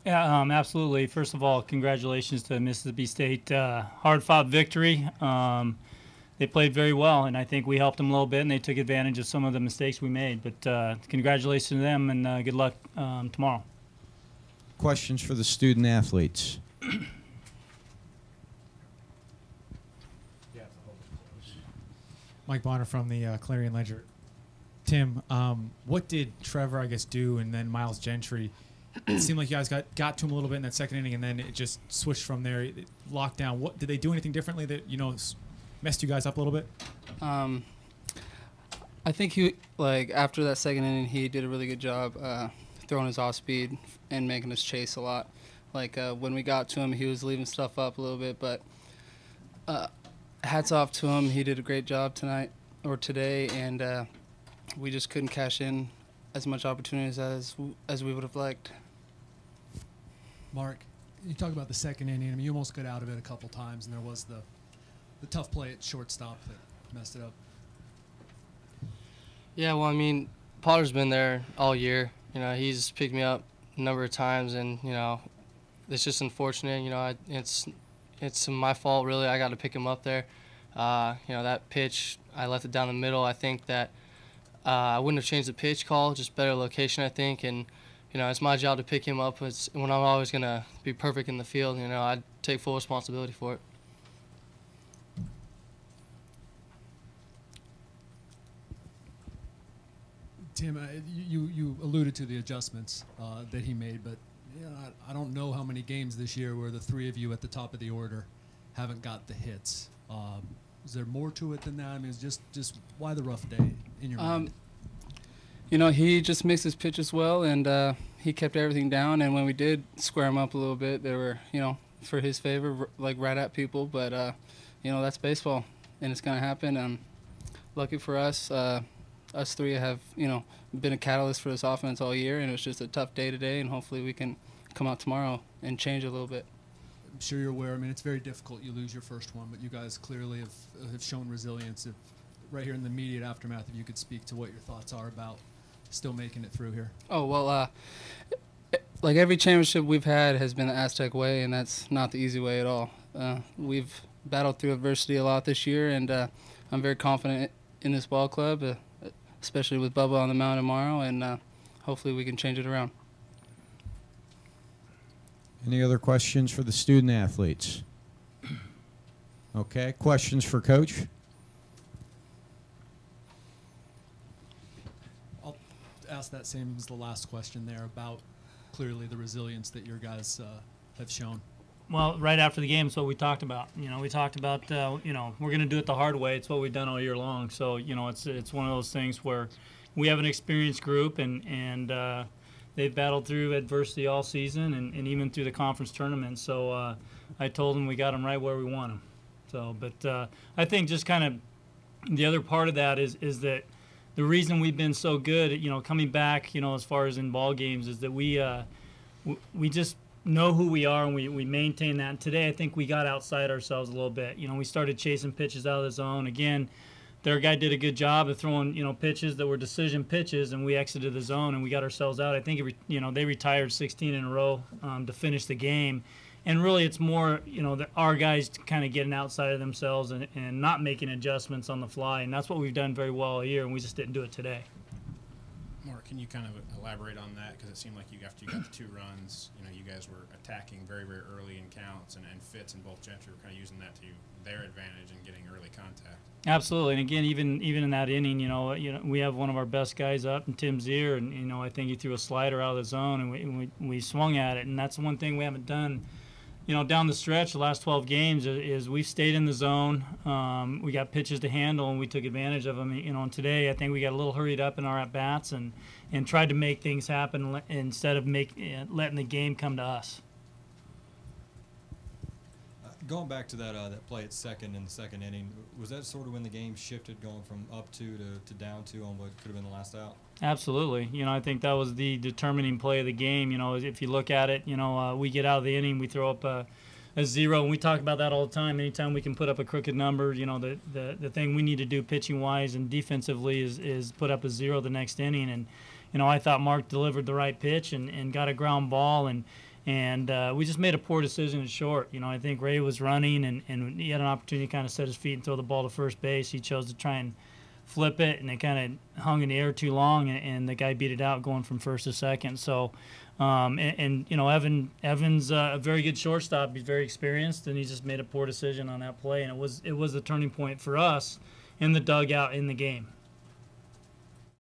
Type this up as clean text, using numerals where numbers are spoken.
Yeah, absolutely. First of all, congratulations to Mississippi State. Hard-fought victory. They played very well, and I think we helped them a little bit, and they took advantage of some of the mistakes we made. But congratulations to them, and good luck tomorrow. Questions for the student athletes? Mike Bonner from the Clarion Ledger. Tim, what did Trevor, I guess, do, and then Miles Gentry? It seemed like you guys got to him a little bit in that second inning, and then it just switched from there. It locked down. What did they do anything differently that messed you guys up a little bit? I think he after that second inning, he did a really good job throwing his off speed and making us chase a lot. When we got to him, he was leaving stuff up a little bit, but hats off to him. He did a great job today, and we just couldn't cash in as much opportunities as we would have liked. Mark, you talk about the second inning. I mean, you almost got out of it a couple times, and there was the tough play at shortstop that messed it up. Yeah, well, I mean, Potter's been there all year. He's picked me up a number of times, and it's just unfortunate. It's my fault really. I got to pick him up there. That pitch, I left it down the middle. I think that I wouldn't have changed the pitch call, just better location, I think. And it's my job to pick him up. It's when I'm always gonna be perfect in the field. I take full responsibility for it. Tim, you alluded to the adjustments that he made, but I don't know how many games this year where the three of you at the top of the order haven't got the hits. Is there more to it than that? I mean, it's just why the rough day in your mind? He just mixed his pitches well, and he kept everything down. And when we did square him up a little bit, they were, for his favor, right at people. But, that's baseball, and it's going to happen. And lucky for us, us three have, been a catalyst for this offense all year, and it was just a tough day today, and hopefully we can come out tomorrow and change a little bit. I'm sure you're aware. I mean, it's very difficult. You lose your first one, but you guys clearly have shown resilience. If right here in the immediate aftermath, if you could speak to what your thoughts are about still making it through here. Oh, well, every championship we've had has been the Aztec way, and that's not the easy way at all. We've battled through adversity a lot this year, and I'm very confident in this ball club, especially with Bubba on the mound tomorrow, and hopefully we can change it around. Any other questions for the student athletes? Okay, questions for Coach? I'll ask that same as the last question there about clearly the resilience that your guys have shown. Well, right after the game, it's what we talked about. We talked about, we're going to do it the hard way. It's what we've done all year long. So, it's one of those things where we have an experienced group, and they've battled through adversity all season and even through the conference tournament. So I told them we got them right where we want them. So, but I think just kind of the other part of that is that the reason we've been so good, coming back, as far as in ball games, is that we just know who we are, and we maintain that. And today, I think we got outside ourselves a little bit. We started chasing pitches out of the zone. Again, their guy did a good job of throwing, pitches that were decision pitches, and we exited the zone and we got ourselves out. I think, they retired 16 in a row to finish the game. And really, it's more, our guys kind of getting outside of themselves and not making adjustments on the fly. And that's what we've done very well all year, and we just didn't do it today. Mark, can you kind of elaborate on that? Because it seemed like after you got the 2 runs, you guys were attacking very, very early in counts, and Fitz and both Gentry were kind of using that to their advantage and getting early contact. Absolutely, and again, even in that inning, we have one of our best guys up, and Tim Zier, and I think he threw a slider out of the zone, and we swung at it, and that's one thing we haven't done. Down the stretch, the last 12 games, is we've stayed in the zone. We got pitches to handle, and we took advantage of them. And today, I think we got a little hurried up in our at-bats and tried to make things happen instead of letting the game come to us. Going back to that play at second in the second inning, was that sort of when the game shifted, going from up 2 to down 2 on what could have been the last out? Absolutely. I think that was the determining play of the game. If you look at it, we get out of the inning, we throw up a 0, and we talk about that all the time. Anytime we can put up a crooked number, the thing we need to do pitching-wise and defensively is put up a 0 the next inning. And, I thought Mark delivered the right pitch and got a ground ball, and And we just made a poor decision in short. You know, I think Ray was running, and he had an opportunity to kind of set his feet and throw the ball to first base. He chose to try and flip it, and it kind of hung in the air too long, and the guy beat it out going from first to second. So, you know, Evan's a very good shortstop. He's very experienced, and he just made a poor decision on that play, and it was the turning point for us in the dugout in the game.